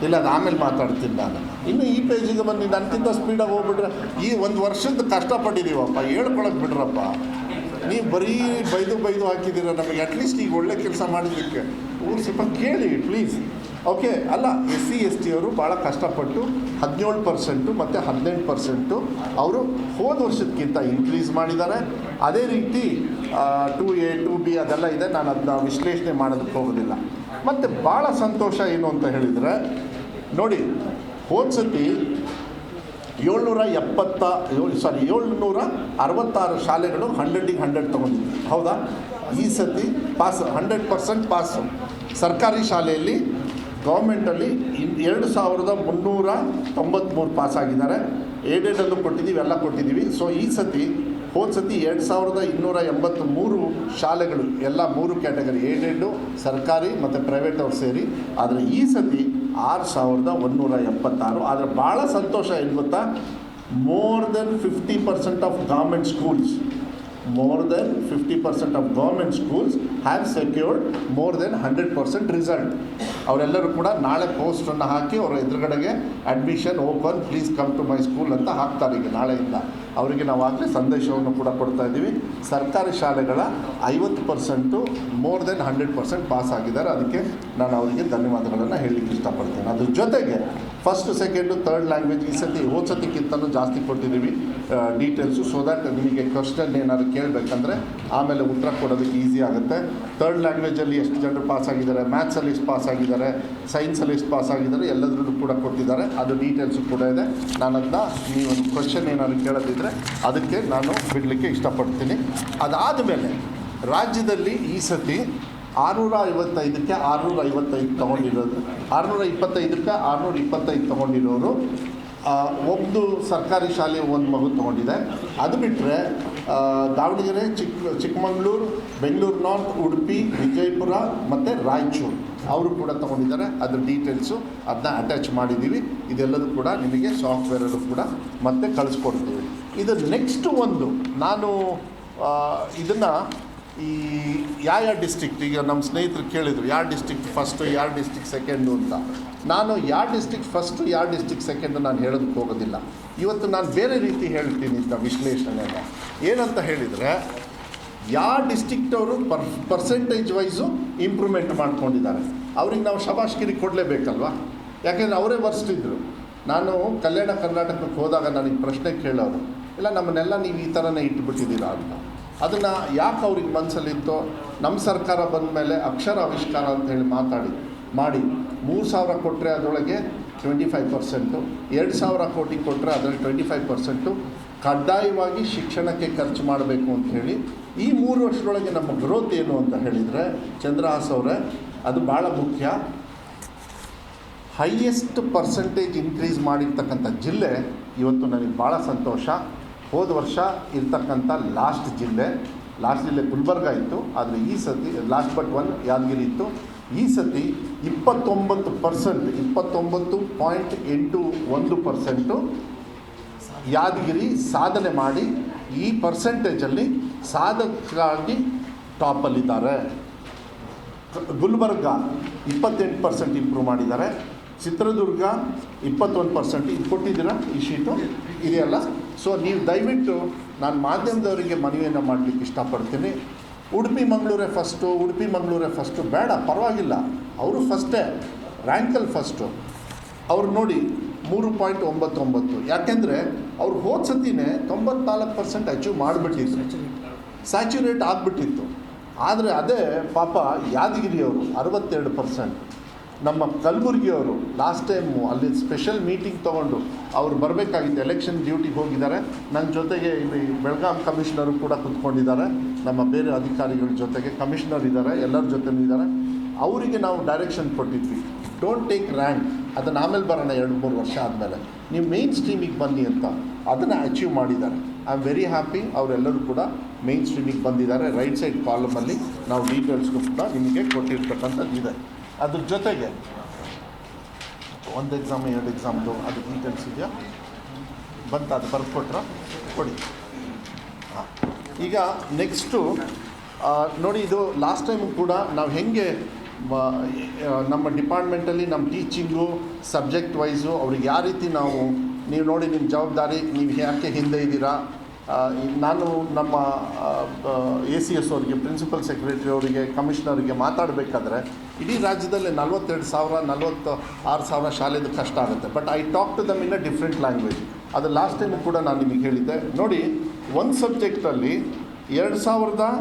ಇಲ್ಲ, ಅದು ಆಮೇಲೆ ಮಾತಾಡ್ತೀನಿ ನಾನು. ಇನ್ನು ಈ ಪೇಜಿಗೆ ಬಂದು ನನಗಿಂತ ಸ್ಪೀಡಾಗಿ ಹೋಗ್ಬಿಟ್ರೆ ಈ ಒಂದು ವರ್ಷದ ಕಷ್ಟಪಟ್ಟಿದ್ದೀವಪ್ಪ, ಹೇಳ್ಕೊಳಕ್ಕೆ ಬಿಡ್ರಪ್ಪ. ನೀವು ಬರೀ ಬೈದು ಹಾಕಿದ್ದೀರ ನಮಗೆ. ಅಟ್ಲೀಸ್ಟ್ ಈಗ ಒಳ್ಳೆ ಕೆಲಸ ಮಾಡಿದ್ದಕ್ಕೆ ಊರು ಸ್ವಲ್ಪ ಕೇಳಿ ಪ್ಲೀಸ್. ಓಕೆ ಅಲ್ಲ, SC ST ಅವರು ಭಾಳ ಕಷ್ಟಪಟ್ಟು 17% ಮತ್ತು 18% ಅವರು ಹೋದ ವರ್ಷಕ್ಕಿಂತ ಇನ್ಕ್ರೀಸ್ ಮಾಡಿದ್ದಾರೆ. ಅದೇ ರೀತಿ 2A 2B ಅದೆಲ್ಲ ಇದೆ, ನಾನು ಅದನ್ನ ವಿಶ್ಲೇಷಣೆ ಮಾಡೋದಕ್ಕೆ ಹೋಗೋದಿಲ್ಲ. ಮತ್ತು ಭಾಳ ಸಂತೋಷ ಏನು ಅಂತ ಹೇಳಿದರೆ ನೋಡಿ, ಹೋದ ಸತಿ 766 ಶಾಲೆಗಳು 100ಗೆ 100 ತೊಗೊಂಡಿದ್ವಿ, ಹೌದಾ? ಈ ಸತಿ ಪಾಸ್ 100% ಪಾಸು. ಸರ್ಕಾರಿ ಶಾಲೆಯಲ್ಲಿ ಗೌರ್ಮೆಂಟಲ್ಲಿ 2,393 ಪಾಸಾಗಿದ್ದಾರೆ. ಏಡೆಡಲ್ಲೂ ಕೊಟ್ಟಿದ್ದೀವಿ, ಎಲ್ಲ ಕೊಟ್ಟಿದ್ದೀವಿ. ಸೊ ಈ ಸತಿ ಹೋದ ಸತಿ 2,283 ಶಾಲೆಗಳು, ಎಲ್ಲ 3 ಕ್ಯಾಟಗರಿ, ಏಡೆಡ್ಡು, ಸರ್ಕಾರಿ ಮತ್ತು ಪ್ರೈವೇಟ್ ಅವ್ರು ಸೇರಿ. ಆದರೆ ಈ ಸತಿ 6,176. ಆದರೆ ಭಾಳ ಸಂತೋಷ ಏನು ಗೊತ್ತಾ, more than 50% of government schools have secured more than 100% result. ಅವರೆಲ್ಲರೂ ಕೂಡ ನಾಳೆ ಪೋಸ್ಟನ್ನು ಹಾಕಿ ಅವರ ಎದುರುಗಡೆಗೆ admission open, please come to my school ಅಂತ ಹಾಕ್ತಾರೆ. ಈಗ ನಾಳೆಯಿಂದ ಅವರಿಗೆ ನಾವು ಆಗಲೇ ಸಂದೇಶವನ್ನು ಕೂಡ ಕೊಡ್ತಾ ಇದ್ದೀವಿ. ಸರ್ಕಾರಿ ಶಾಲೆಗಳ 50% ಮೋರ್ ದೆನ್ 100% ಪಾಸ್ ಆಗಿದ್ದಾರೆ. ಅದಕ್ಕೆ ನಾನು ಅವರಿಗೆ ಧನ್ಯವಾದಗಳನ್ನು ಹೇಳಲಿಕ್ಕೆ ಇಷ್ಟಪಡ್ತೇನೆ. ಅದ್ರ ಜೊತೆಗೆ ಫಸ್ಟ್, ಸೆಕೆಂಡು, ಥರ್ಡ್ ಲ್ಯಾಂಗ್ವೇಜ್ ಈ ಸತಿ ಹೋದ ಸತಿಗಿಂತಲೂ ಜಾಸ್ತಿ ಕೊಟ್ಟಿದ್ದೀವಿ ಡೀಟೇಲ್ಸು. ಸೊ ದ್ಯಾಟ್ ನಿಮಗೆ ಕ್ವಶನ್ ಏನಾದ್ರು ಕೇಳಬೇಕಂದ್ರೆ ಆಮೇಲೆ ಉತ್ತರ ಕೊಡೋದಕ್ಕೆ ಈಸಿ ಆಗುತ್ತೆ. ಥರ್ಡ್ ಲ್ಯಾಂಗ್ವೇಜಲ್ಲಿ ಎಷ್ಟು ಜನರು ಪಾಸ್ ಆಗಿದ್ದಾರೆ, ಮ್ಯಾಥ್ಸಲ್ಲಿ ಎಷ್ಟು ಪಾಸ್ ಆಗಿದ್ದಾರೆ, ಸೈನ್ಸಲ್ಲಿ ಎಷ್ಟು ಪಾಸ್ ಆಗಿದ್ದಾರೆ, ಎಲ್ಲದರಲ್ಲೂ ಕೂಡ ಕೊಟ್ಟಿದ್ದಾರೆ. ಅದು ಡೀಟೇಲ್ಸು ಕೂಡ ಇದೆ. ನಾನು ಅದನ್ನ ನೀವೊಂದು ಕ್ವಶನ್ ಏನಾದ್ರು ಕೇಳೋದಿದ್ದರೆ ಅದಕ್ಕೆ ನಾನು ಬಿಡಲಿಕ್ಕೆ ಇಷ್ಟಪಡ್ತೀನಿ. ಅದಾದಮೇಲೆ ರಾಜ್ಯದಲ್ಲಿ ಈ ಸತಿ 655ಕ್ಕೆ 655 ತೊಗೊಂಡಿರೋದು, 625ಕ್ಕೆ 625 ತೊಗೊಂಡಿರೋರು ಒಂದು ಸರ್ಕಾರಿ ಶಾಲೆ ಒಂದು ಮಗು ತೊಗೊಂಡಿದೆ. ಅದು ಬಿಟ್ಟರೆ ದಾವಣಗೆರೆ, ಚಿಕ್ಕಮಗಳೂರು, ಬೆಂಗಳೂರು ನಾರ್ತ್, ಉಡುಪಿ, ವಿಜಯಪುರ ಮತ್ತು ರಾಯಚೂರು ಅವರು ಕೂಡ ತೊಗೊಂಡಿದ್ದಾರೆ. ಅದ್ರ ಡೀಟೇಲ್ಸು ಅದನ್ನ ಅಟ್ಯಾಚ್ ಮಾಡಿದ್ದೀವಿ. ಇದೆಲ್ಲದೂ ಕೂಡ ನಿಮಗೆ ಸಾಫ್ಟ್ವೇರಲ್ಲೂ ಕೂಡ ಮತ್ತೆ ಕಳಿಸ್ಕೊಡ್ತೀವಿ. ಇದು ನೆಕ್ಸ್ಟ್ ಒಂದು ನಾನು ಇದನ್ನು ಈ ಯಾವ ಡಿಸ್ಟ್ರಿಕ್ಟ್, ಈಗ ನಮ್ಮ ಸ್ನೇಹಿತರು ಕೇಳಿದರು ಯಾವ ಡಿಸ್ಟ್ರಿಕ್ಟ್ ಫಸ್ಟು, ಯಾವ ಡಿಸ್ಟ್ರಿಕ್ಟ್ ಸೆಕೆಂಡು ಅಂತ. ನಾನು ಯಾವ ಡಿಸ್ಟ್ರಿಕ್ಟ್ ಫಸ್ಟು, ಯಾವ ಡಿಸ್ಟ್ರಿಕ್ಟ್ ಸೆಕೆಂಡು ನಾನು ಹೇಳೋದಕ್ಕೆ ಹೋಗೋದಿಲ್ಲ. ಇವತ್ತು ನಾನು ಬೇರೆ ರೀತಿ ಹೇಳ್ತೀನಿ ಇಂಥ ವಿಶ್ಲೇಷಣೆನ. ಏನಂತ ಹೇಳಿದರೆ, ಯಾವ ಡಿಸ್ಟ್ರಿಕ್ಟ್ ಅವರು ಪರ್ಸೆಂಟೇಜ್ ವೈಸು ಇಂಪ್ರೂವ್ಮೆಂಟ್ ಮಾಡ್ಕೊಂಡಿದ್ದಾರೆ, ಅವ್ರಿಗೆ ನಾವು ಶಬಾಷ್ಗಿರಿ ಕೊಡಲೇಬೇಕಲ್ವ. ಯಾಕೆಂದರೆ ಅವರೇ ವರ್ಸ್ಟಿದ್ರು. ನಾನು ಕಲ್ಯಾಣ ಕರ್ನಾಟಕಕ್ಕೆ ಹೋದಾಗ ನನಗೆ ಪ್ರಶ್ನೆ ಕೇಳೋರು, ಇಲ್ಲ ನಮ್ಮನ್ನೆಲ್ಲ ನೀವು ಈ ಥರನೇ ಇಟ್ಬಿಟ್ಟಿದ್ದೀರಾ ಅಂತ. ಅದನ್ನು ಯಾಕೆ ಅವ್ರಿಗೆ ಮನಸ್ಸಲ್ಲಿತ್ತೋ, ನಮ್ಮ ಸರ್ಕಾರ ಬಂದ ಮೇಲೆ ಅಕ್ಷರ ಆವಿಷ್ಕಾರ ಅಂತ ಹೇಳಿ ಮಾಡಿ 3,000 ಕೊಟ್ಟರೆ ಅದರೊಳಗೆ 25%, 2,000 ಕೋಟಿ ಕೊಟ್ಟರೆ ಅದರಲ್ಲಿ 25% ಕಡ್ಡಾಯವಾಗಿ ಶಿಕ್ಷಣಕ್ಕೆ ಖರ್ಚು ಮಾಡಬೇಕು ಅಂತ ಹೇಳಿ ಈ 3 ವರ್ಷದೊಳಗೆ ನಮ್ಮ ಗ್ರೋತ್ ಏನು ಅಂತ ಹೇಳಿದರೆ ಚಂದ್ರಹಾಸ್ ಅವರೇ, ಅದು ಭಾಳ ಮುಖ್ಯ. ಹೈಯೆಸ್ಟ್ ಪರ್ಸೆಂಟೇಜ್ ಇನ್ಕ್ರೀಸ್ ಮಾಡಿರ್ತಕ್ಕಂಥ ಜಿಲ್ಲೆ ಇವತ್ತು ನನಗೆ ಭಾಳ ಸಂತೋಷ. ಹೋದ ವರ್ಷ ಇರ್ತಕ್ಕಂಥ ಲಾಸ್ಟ್ ಜಿಲ್ಲೆ ಗುಲ್ಬರ್ಗ ಇತ್ತು, ಆದರೆ ಈ ಸತಿ ಲಾಸ್ಟ್ ಬಟ್ ಒನ್ ಯಾದಗಿರಿ ಇತ್ತು. ಈ ಸತಿ 29.81% ಯಾದಗಿರಿ ಸಾಧನೆ ಮಾಡಿ ಈ ಪರ್ಸೆಂಟೇಜಲ್ಲಿ ಸಾಧಕರಾಗಿ ಟಾಪಲ್ಲಿದ್ದಾರೆ. ಗುಲ್ಬರ್ಗ 28% ಇಂಪ್ರೂವ್ ಮಾಡಿದ್ದಾರೆ. ಚಿತ್ರದುರ್ಗ 21%. ಇದು ಕೊಟ್ಟಿದ್ದೀರಾ ಈ ಶೀಟು ಇದೆಯಲ್ಲ. ಸೊ ನೀವು ದಯವಿಟ್ಟು ನಾನು ಮಾಧ್ಯಮದವರಿಗೆ ಮನವಿಯನ್ನು ಮಾಡಲಿಕ್ಕೆ ಇಷ್ಟಪಡ್ತೀನಿ. ಉಡುಪಿ ಮಂಗಳೂರೇ ಫಸ್ಟು ಬೇಡ, ಪರವಾಗಿಲ್ಲ, ಅವರು ಫಸ್ಟೇ ರ್ಯಾಂಕಲ್ಲಿ ಫಸ್ಟು. ಅವ್ರು ನೋಡಿ 3.99, ಯಾಕೆಂದರೆ ಅವ್ರು ಹೋದ ಸತಿನೇ 94% ಅಚೀವ್ ಮಾಡಿಬಿಟ್ಟಿದ್ರು, ಸ್ಯಾಚುರೇಟ್ ಆಗಿಬಿಟ್ಟಿತ್ತು. ಆದರೆ ಅದೇ ಪಾಪ ಯಾದಗಿರಿಯವರು 62%, ನಮ್ಮ ಕಲಬುರಗಿಯವರು ಲಾಸ್ಟ್ ಟೈಮು ಅಲ್ಲಿ ಸ್ಪೆಷಲ್ ಮೀಟಿಂಗ್ ತೊಗೊಂಡು ಅವ್ರು ಬರಬೇಕಾಗಿತ್ತು, ಎಲೆಕ್ಷನ್ ಡ್ಯೂಟಿಗೆ ಹೋಗಿದ್ದಾರೆ. ನನ್ನ ಜೊತೆಗೆ ಇಲ್ಲಿ ಬೆಳಗಾಂ ಕಮಿಷನರು ಕೂಡ ಕೂತ್ಕೊಂಡಿದ್ದಾರೆ, ನಮ್ಮ ಬೇರೆ ಅಧಿಕಾರಿಗಳ ಜೊತೆಗೆ ಕಮಿಷನರ್ ಇದ್ದಾರೆ, ಎಲ್ಲರ ಜೊತೆನೂ ಇದ್ದಾರೆ. ಅವರಿಗೆ ನಾವು ಡೈರೆಕ್ಷನ್ ಕೊಟ್ಟಿದ್ವಿ, ಡೋಂಟ್ ಟೇಕ್ ರ್ಯಾಂಕ್, ಅದನ್ನು ಆಮೇಲೆ ಬರೋಣ 2-3 ವರ್ಷ ಆದಮೇಲೆ, ನೀವು ಮೇನ್ ಸ್ಟ್ರೀಮಿಗೆ ಬನ್ನಿ ಅಂತ. ಅದನ್ನು ಅಚೀವ್ ಮಾಡಿದ್ದಾರೆ. I am very happy. ಅವರೆಲ್ಲರೂ ಕೂಡ ಮೇನ್ ಸ್ಟ್ರೀಮಿಗೆ ಬಂದಿದ್ದಾರೆ. ರೈಟ್ ಸೈಡ್ ಕಾಲಮಲ್ಲಿ ನಾವು ಡೀಟೇಲ್ಸ್ಗೂ ಕೂಡ ನಿಮಗೆ ಕೊಟ್ಟಿರ್ತಕ್ಕಂಥದ್ದು ಇದೆ. ಅದ್ರ ಜೊತೆಗೆ 1 ಎಕ್ಸಾಮ್ 2 ಎಕ್ಸಾಮ್ದು ಅದು ಡೀಟೇಲ್ಸ್ ಇದೆಯಾ ಬಂತ, ಅದು ಬರ್ಕೊಟ್ರ ಕೊಡಿ. ಹಾಂ, ಈಗ ನೆಕ್ಸ್ಟು ನೋಡಿ, ಇದು ಲಾಸ್ಟ್ ಟೈಮು ಕೂಡ ನಾವು ಹೆಂಗೆ ನಮ್ಮ ಡಿಪಾರ್ಟ್ಮೆಂಟಲ್ಲಿ ನಮ್ಮ ಟೀಚಿಂಗು ಸಬ್ಜೆಕ್ಟ್ ವೈಸು ಅವ್ರಿಗೆ ಯಾವ ರೀತಿ ನೀವು ನೋಡಿ ನಿಮ್ಮ ಜವಾಬ್ದಾರಿ, ನೀವು ಯಾಕೆ ಹಿಂದೆ ಇದ್ದೀರಾ. ನಾನು ನಮ್ಮ ACS ಅವರಿಗೆ, ಪ್ರಿನ್ಸಿಪಲ್ ಸೆಕ್ರೆಟರಿ ಅವರಿಗೆ, ಕಮಿಷನರಿಗೆ ಮಾತಾಡಬೇಕಾದ್ರೆ ಇಡೀ ರಾಜ್ಯದಲ್ಲಿ 42,000 46,000 ಶಾಲೆದು ಕಷ್ಟ ಆಗುತ್ತೆ. But I talk to them in a different language. ಅದು ಲಾಸ್ಟ್ ಟೈಮು ಕೂಡ ನಾನು ನಿಮಗೆ ಹೇಳಿದ್ದೆ. ನೋಡಿ, ಒಂದು ಸಬ್ಜೆಕ್ಟಲ್ಲಿ 2,000